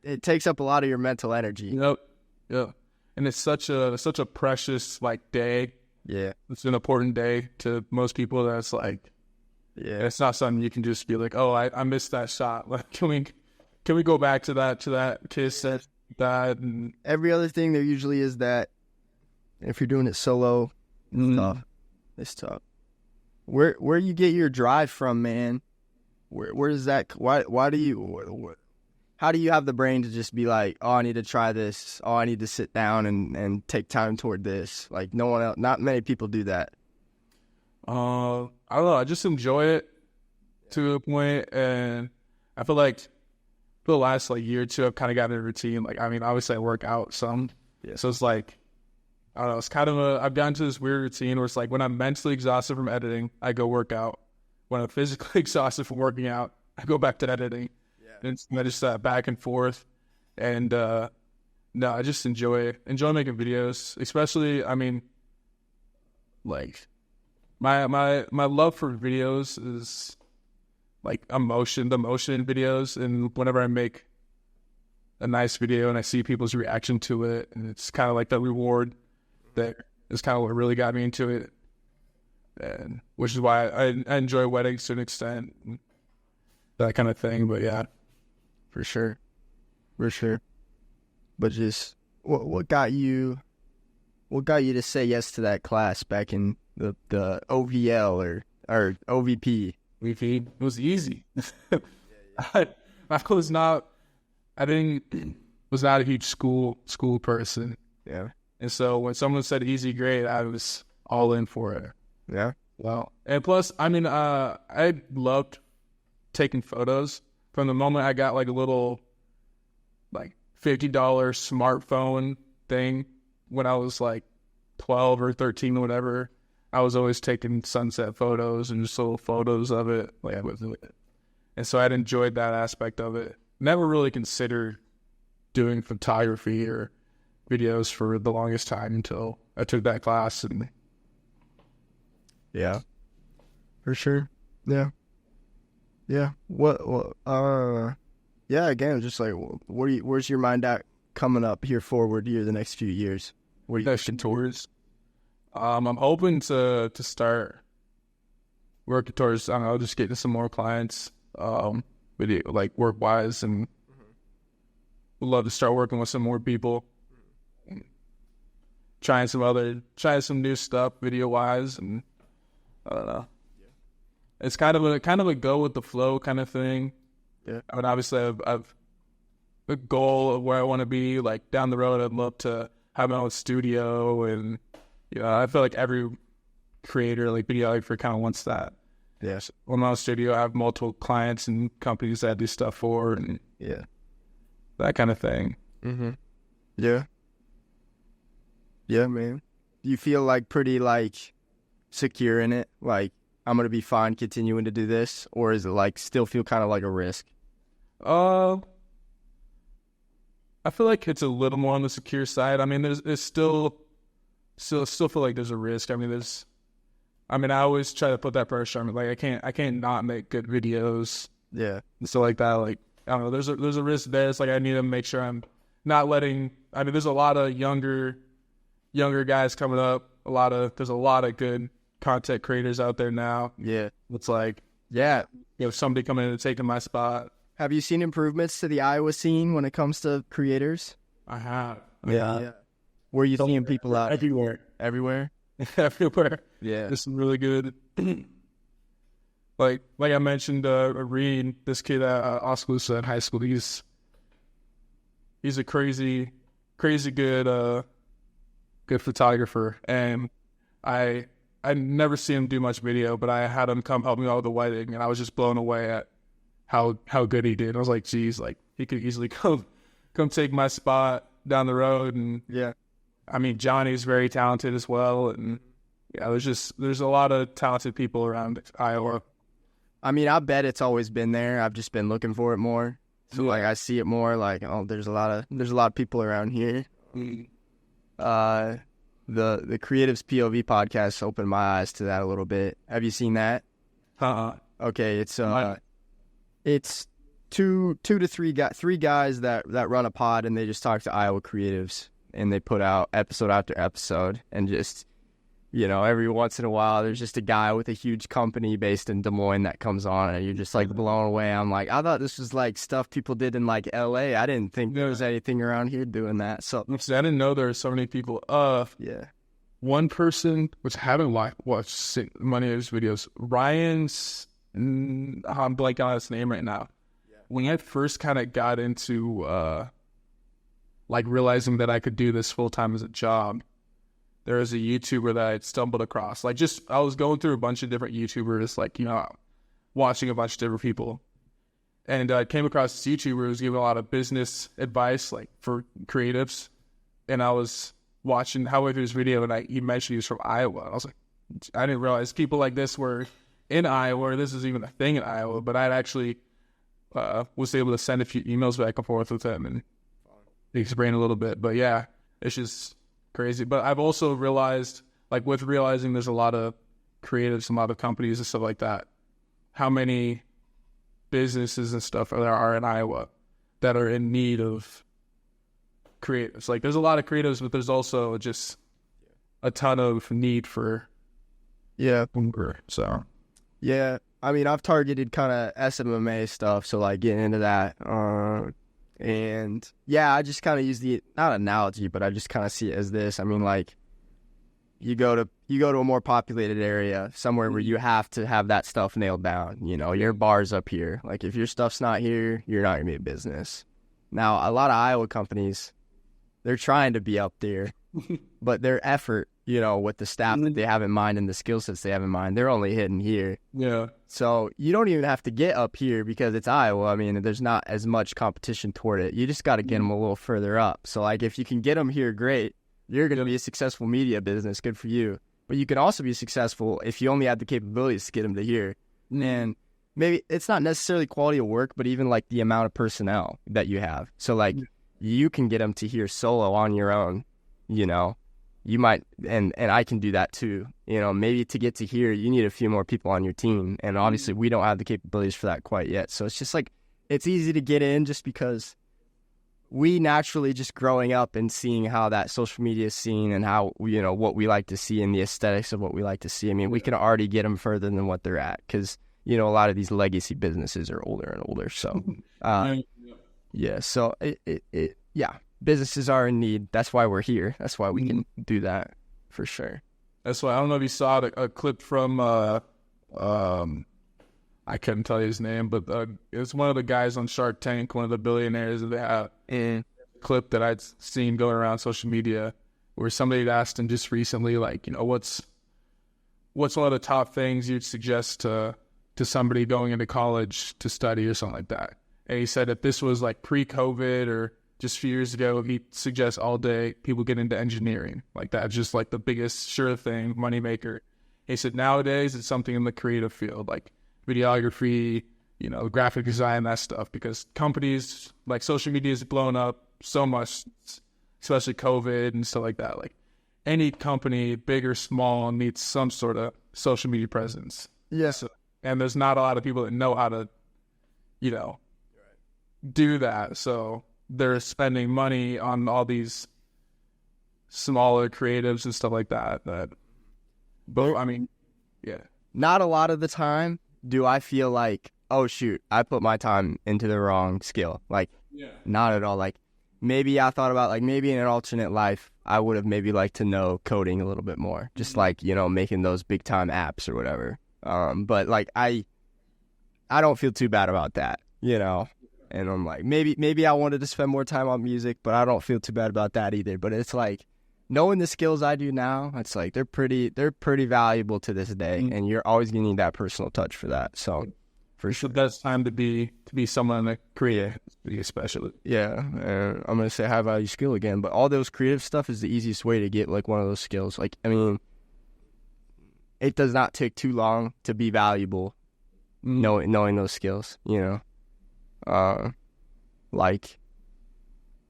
It takes up a lot of your mental energy. Yep. Yeah. And it's such a precious like day. Yeah. It's an important day to most people. That's like, yeah, it's not something you can just be like, oh, I missed that shot. Like, can we go back to that kiss that and every other thing there usually is that if you're doing it solo, it's tough. It's tough. Where you get your drive from, man? Where does that? Why do you? How do you have the brain to just be like, oh, I need to try this. Oh, I need to sit down and take time toward this. Like no one else, not many people do that. I don't know. I just enjoy it to a point, and I feel like for the last like year or two, I've kind of gotten a routine. Like, I mean, obviously I work out some, so it's like, I don't know. It's kind of I've gotten to this weird routine where it's like when I'm mentally exhausted from editing, I go work out. When I'm physically exhausted from working out, I go back to editing. And it's just back and forth. And no, I just enjoy making videos. Especially, I mean, like my love for videos is like the motion videos. And whenever I make a nice video and I see people's reaction to it, and it's kind of like the reward that is kind of what really got me into it. And which is why I enjoy weddings to an extent, that kind of thing. But yeah. For sure. But just what got you to say yes to that class back in the OVL or OVP? It was easy. I was not a huge school person. Yeah. And so when someone said easy grade, I was all in for it. Yeah. Well, and plus, I mean, I loved taking photos. From the moment I got like a little like $50 smartphone thing when I was like 12 or 13 or whatever, I was always taking sunset photos and just little photos of it. Like I was doing it. And so I'd enjoyed that aspect of it. Never really considered doing photography or videos for the longest time until I took that class. And yeah, for sure. Yeah. Yeah. Yeah. Again, just like, where's your mind at coming up here forward here the next few years? What are you looking towards? I'm hoping to start working towards, I don't know, just getting some more clients, video like work wise, and would love to start working with some more people, trying some new stuff video wise, and I don't know. It's kind of a go with the flow kind of thing. Yeah. I mean, obviously, I've a goal of where I want to be. Like down the road, I'd love to have my own studio, and I feel like every creator, like videographer, kind of wants that. Yes. On my own studio, I have multiple clients and companies that I do stuff for, and that kind of thing. Mm-hmm. Yeah. Yeah, man. Do you feel like pretty like secure in it? Like, I'm gonna be fine continuing to do this, or is it like still feel kind of like a risk? I feel like it's a little more on the secure side. I mean, there's still feel like there's a risk. I mean, I always try to put that pressure on me. Like I can't not make good videos. Yeah. And stuff like that. Like, I don't know, there's a risk there. It's like I need to make sure I'm not letting, I mean, there's a lot of younger guys coming up. There's a lot of good content creators out there now. Yeah. It's like, somebody coming in and taking my spot. Have you seen improvements to the Iowa scene when it comes to creators? I have. Yeah. Where are you seeing people out? Everywhere. Everywhere? Everywhere. Yeah. There's some really good. like I mentioned, Reed, this kid at Oskaloosa in high school, he's a crazy good photographer. And I never see him do much video, but I had him come help me out with the wedding, and I was just blown away at how good he did. I was like, geez, like he could easily come take my spot down the road. And I mean, Johnny's very talented as well, and there's a lot of talented people around Iowa. I mean, I bet it's always been there. I've just been looking for it more. So like I see it more like, oh, there's a lot of people around here. The Creatives POV podcast opened my eyes to that a little bit. Have you seen that? Okay, it's two to three guys that run a pod, and they just talk to Iowa creatives, and they put out episode after episode, and just, you know, every once in a while there's just a guy with a huge company based in Des Moines that comes on, and you're just like blown away. I'm like, I thought this was like stuff people did in like LA. I didn't think there was anything around here doing that. So I didn't know there were so many people. Yeah. One person, which I haven't watched many of his videos, Ryan's, I'm blanking on his name right now. Yeah. When I first kind of got into like realizing that I could do this full time as a job, there was a YouTuber that I stumbled across. Like, I was going through a bunch of different YouTubers, like, you know, watching a bunch of different people. And I came across this YouTuber who was giving a lot of business advice, like, for creatives. And I was watching halfway through his video, and he mentioned he was from Iowa. I was like, I didn't realize people like this were in Iowa, or this is even a thing in Iowa. But I'd actually was able to send a few emails back and forth with him and explain a little bit. But yeah, it's just crazy. But I've also realized, like, with realizing there's a lot of creatives, a lot of companies and stuff like that, how many businesses and stuff there are in Iowa that are in need of creatives. Like, there's a lot of creatives, but there's also just a ton of need for so yeah, I mean, I've targeted kind of SMMA stuff, so like getting into that, and yeah, I just kind of use the, not analogy, but I just kind of see it as this. I mean, like, you go to a more populated area, somewhere where you have to have that stuff nailed down. You know, your bar's up here. Like, if your stuff's not here, you're not gonna be a business. Now, a lot of Iowa companies, they're trying to be up there, but their effort, you know, with the staff that they have in mind and the skill sets they have in mind, they're only hitting here. Yeah. So you don't even have to get up here because it's Iowa. I mean, there's not as much competition toward it. You just got to get them a little further up. So, like, if you can get them here, great. You're going to be a successful media business. Good for you. But you can also be successful if you only have the capabilities to get them to here. And maybe it's not necessarily quality of work, but even, like, the amount of personnel that you have. So, like, you can get them to here solo on your own, you know. You might, and I can do that too. You know, maybe to get to here, you need a few more people on your team. And obviously, we don't have the capabilities for that quite yet. So it's just like, it's easy to get in just because we naturally, just growing up and seeing how that social media scene and how, you know, what we like to see and the aesthetics of what we like to see. I mean, we can already get them further than what they're at because, you know, a lot of these legacy businesses are older and older. So, yeah. So, yeah. Businesses are in need. That's why we're here. That's why we can do that for sure. That's why, I don't know if you saw a clip from I couldn't tell you his name, but it's one of the guys on Shark Tank, one of the billionaires that they have. A clip that I'd seen going around social media where somebody had asked him just recently, like, you know, what's one of the top things you'd suggest to somebody going into college to study or something like that. And he said if this was like pre-COVID or just a few years ago, he suggests all day people get into engineering. Like, that's just like the biggest sure thing, moneymaker. He said nowadays it's something in the creative field, like videography, you know, graphic design, that stuff, because companies, like, social media has blown up so much, especially COVID and stuff like that. Like, any company, big or small, needs some sort of social media presence. Yes. So, and there's not a lot of people that know how to, you know, do that. So they're spending money on all these smaller creatives and stuff like that. But I mean, yeah. Not a lot of the time do I feel like, oh shoot, I put my time into the wrong skill. Like, not at all. Like, maybe I thought about, like, maybe in an alternate life, I would have maybe liked to know coding a little bit more. Just like, you know, making those big time apps or whatever. But like, I don't feel too bad about that, you know. And I'm like, maybe I wanted to spend more time on music, but I don't feel too bad about that either. But it's like, knowing the skills I do now, it's like they're pretty valuable to this day, and you're always gonna need that personal touch for that. So, for sure, the best time to be someone that creative, especially. Yeah, I'm gonna say high value skill again, but all those creative stuff is the easiest way to get like one of those skills. Like, I mean, it does not take too long to be valuable, knowing those skills, you know. like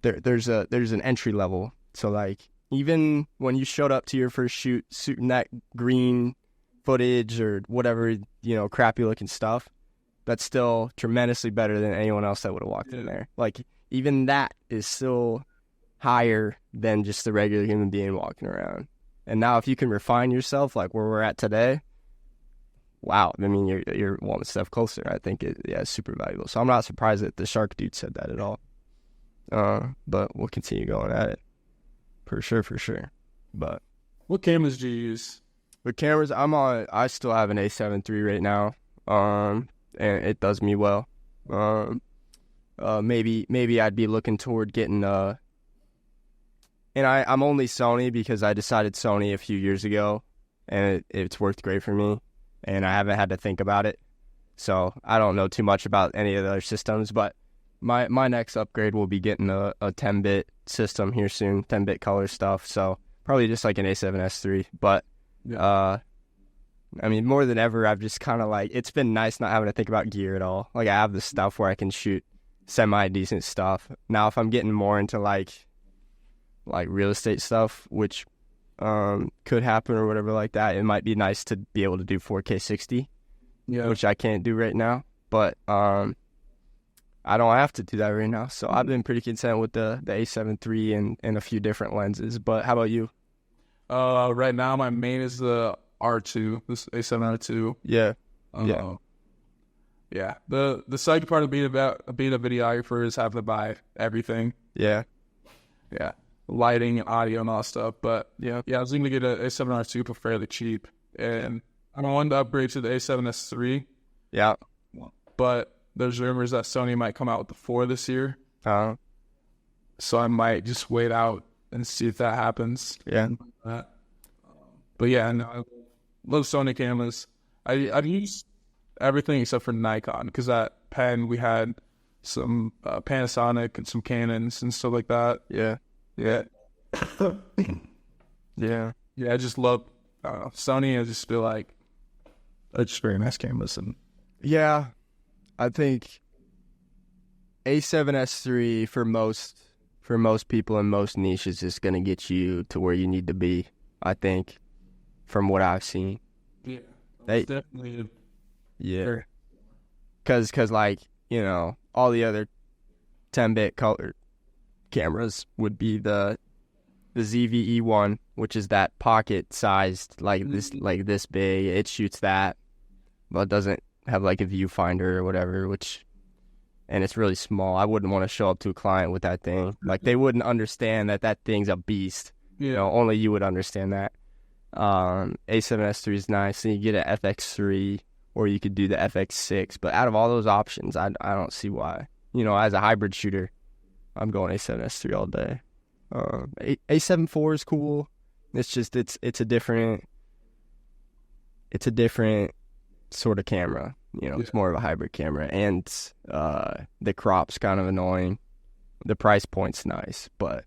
there's an entry level. So like even when you showed up to your first shoot, shooting that green footage or whatever, crappy looking stuff, that's still tremendously better than anyone else that would have walked in there. Like even that is still higher than just the regular human being walking around. And now if you can refine yourself like where we're at today, wow, I mean, you're one step closer. I think it's super valuable. So I'm not surprised that the shark dude said that at all. But we'll continue going at it. For sure. But what cameras do you use? The cameras I still have an A7 III right now. And it does me well. Maybe I'd be looking toward getting and I'm only Sony because I decided Sony a few years ago, and it's worked great for me, and I haven't had to think about it. So I don't know too much about any of the other systems, but my next upgrade will be getting a 10-bit system here soon, 10-bit color stuff. So probably just like an A7S III. But I mean, more than ever, I've just kind of like, it's been nice not having to think about gear at all. Like I have the stuff where I can shoot semi-decent stuff. Now, if I'm getting more into like real estate stuff, which could happen or whatever like that, it might be nice to be able to do 4K 60, which I can't do right now. But I don't have to do that right now. So I've been pretty content with the A7 III and a few different lenses. But how about you? Right now, my main is the R2, this A7 R2. Yeah. Yeah. The second part of being a videographer is having to buy everything. Yeah. Lighting and audio and all that stuff. But yeah, I was going to get a A7 R2 for fairly cheap. And I wanted to upgrade to the A7S III. Yeah. But there's rumors that Sony might come out with the 4 this year. So I might just wait out and see if that happens. Yeah. But yeah, no, I love Sony cameras. I've used everything except for Nikon, because at Penn we had some Panasonic and some Canons and stuff like that. Yeah. Yeah, I just love Sony. I just feel like it's just very nice cameras. And yeah, I think A7S III for most people in most niches is going to get you to where you need to be, I think, from what I've seen. Yeah, definitely. Yeah. Because like, all the other 10-bit color cameras would be the ZVE1, which is that pocket-sized, like this big. It shoots that, but doesn't have like a viewfinder or whatever, and it's really small. I wouldn't want to show up to a client with that thing. Like, they wouldn't understand that thing's a beast. Yeah. Only you would understand that. A7S III is nice, and you get an FX3, or you could do the FX6. But out of all those options, I don't see why. As a hybrid shooter, I'm going A7S III all day. A7 IV is cool. It's just it's a different sort of camera. It's more of a hybrid camera, and the crop's kind of annoying. The price point's nice, but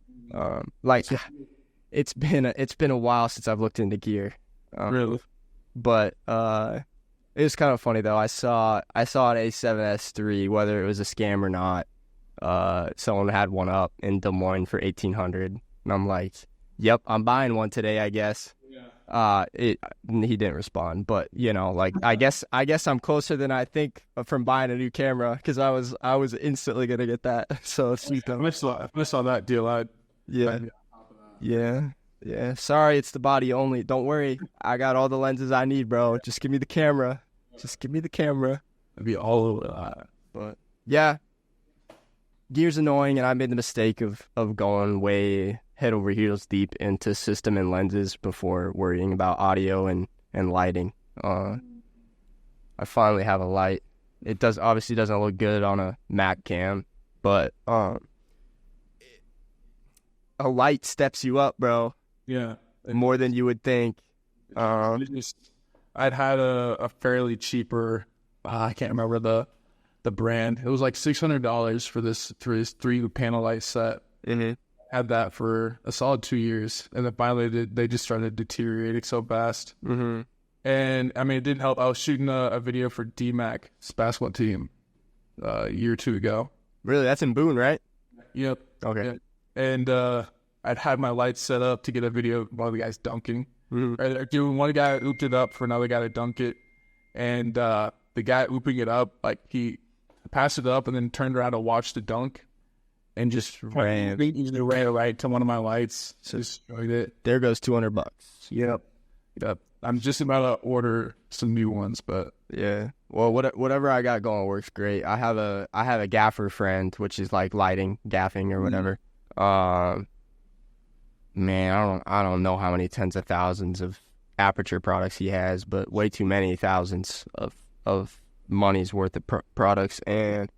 it's been a while since I've looked into gear. Really? But it was kind of funny though. I saw an A7S III, whether it was a scam or not. Someone had one up in Des Moines for $1,800, and I'm like, "Yep, I'm buying one today, I guess." Yeah. He didn't respond, but I guess I'm closer than I think from buying a new camera, because I was instantly gonna get that. So it's if I saw that deal, yeah. Sorry, it's the body only. Don't worry, I got all the lenses I need, bro. Just give me the camera. I'd be all over that. But yeah, gear's annoying, and I made the mistake of going way head over heels deep into system and lenses before worrying about audio and lighting. I finally have a light. It obviously doesn't look good on a Mac cam, but a light steps you up, bro. Yeah, more than you would think. I'd had a fairly cheaper. I can't remember the brand. It was like $600 for this 3-panel light set. Mm-hmm. Had that for a solid 2 years, and then finally they just started deteriorating so fast. Mm-hmm. And I mean, it didn't help. I was shooting a video for DMAC's basketball team a year or two ago, Really? That's in Boone, right? Yep. Okay. Yeah. And I'd had my lights set up to get a video of one of the guys dunking. Right, doing one guy ooped it up for another guy to dunk it, and the guy ooping it up, like he passed it up and then turned around to watch the dunk, and just ran right to one of my lights. Destroyed it. There goes $200. Yep. I'm just about to order some new ones, but yeah. Well, whatever I got going works great. I have a gaffer friend, which is like lighting, gaffing, or whatever. Man, I don't know how many tens of thousands of aperture products he has, but way too many thousands of money's worth of products. And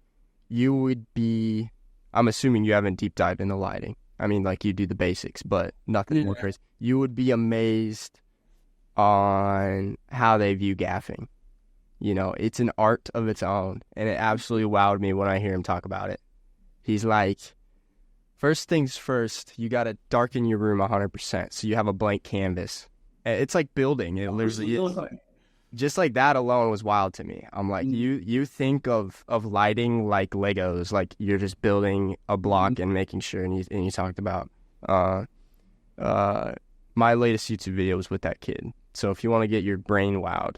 you would be, I'm assuming you haven't deep dived into lighting. I mean, like you do the basics, but nothing more crazy. You would be amazed on how they view gaffing. You know, it's an art of its own, and it absolutely wowed me when I hear him talk about it. He's like, first things first, you got to darken your room 100%, so you have a blank canvas. It's like building. It literally, just like that alone was wild to me. I'm like, you think of lighting like Legos, like you're just building a block and making sure. And you talked about my latest YouTube video was with that kid. So if you want to get your brain wowed,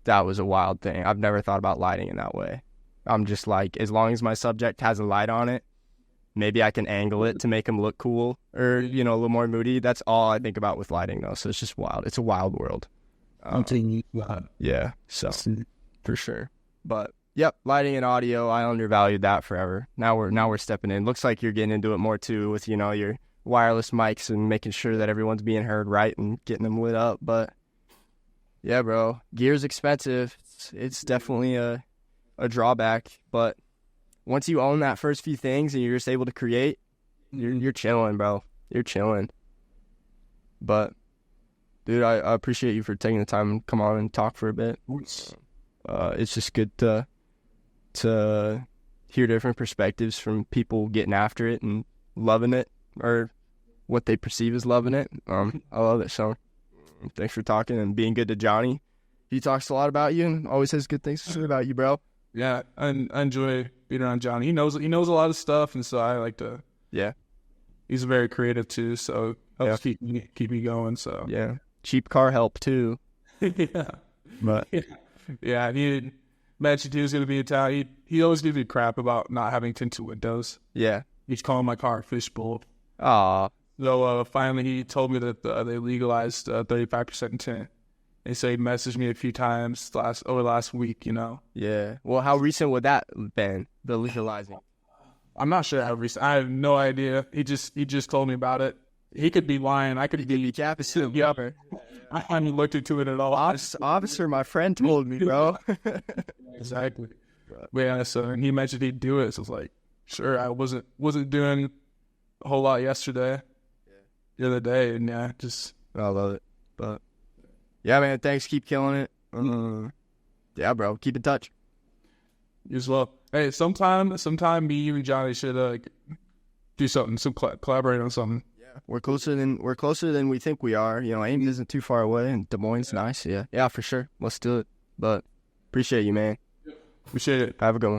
that was a wild thing. I've never thought about lighting in that way. I'm just like, as long as my subject has a light on it, maybe I can angle it to make him look cool or, you know, a little more moody. That's all I think about with lighting, though. So it's just wild. It's a wild world. Yeah, so for sure. But yep, lighting and audio, I undervalued that forever. Now we're stepping in. Looks like you're getting into it more too with, you know, your wireless mics and making sure that everyone's being heard right and getting them lit up. But yeah, bro, gear's expensive. It's definitely a drawback, but once you own that first few things and you're just able to create, you're chilling, bro. You're chilling. But dude, I appreciate you for taking the time and come on and talk for a bit. It's just good to hear different perspectives from people getting after it and loving it, or what they perceive as loving it. I love it. So thanks for talking and being good to Johnny. He talks a lot about you and always has good things to say about you, bro. Yeah, I enjoy being around Johnny. He knows a lot of stuff, and so I like to. Yeah, he's very creative too, so helps keep me going. So yeah, cheap car help too. Yeah, but yeah, I needed. Mentioned he was going to be in town. He always gives me crap about not having tinted windows. Yeah, he's calling my car a fishbowl. Aw. So finally, he told me that they legalized 35% tint. And so he messaged me a few times over last week, you know. Yeah. Well, how recent would that been, the legalizing? I'm not sure how recent. I have no idea. He just told me about it. He could be lying. I could be capping. Yeah. I haven't looked into it at all. Officer, my friend told me, bro. Exactly. But yeah, so he mentioned he'd do it. So I was like, sure. I wasn't doing a whole lot yesterday. The other day, and yeah, just I love it. But yeah, man, thanks. Keep killing it. Yeah, bro, keep in touch. You as well. Hey, sometime me, you, and Johnny should do something, collaborate on something. Yeah, we're closer than we think we are. You know, Ames isn't too far away, and Des Moines, nice. Yeah, for sure. Let's do it. But appreciate you, man. Appreciate it. Have a good one.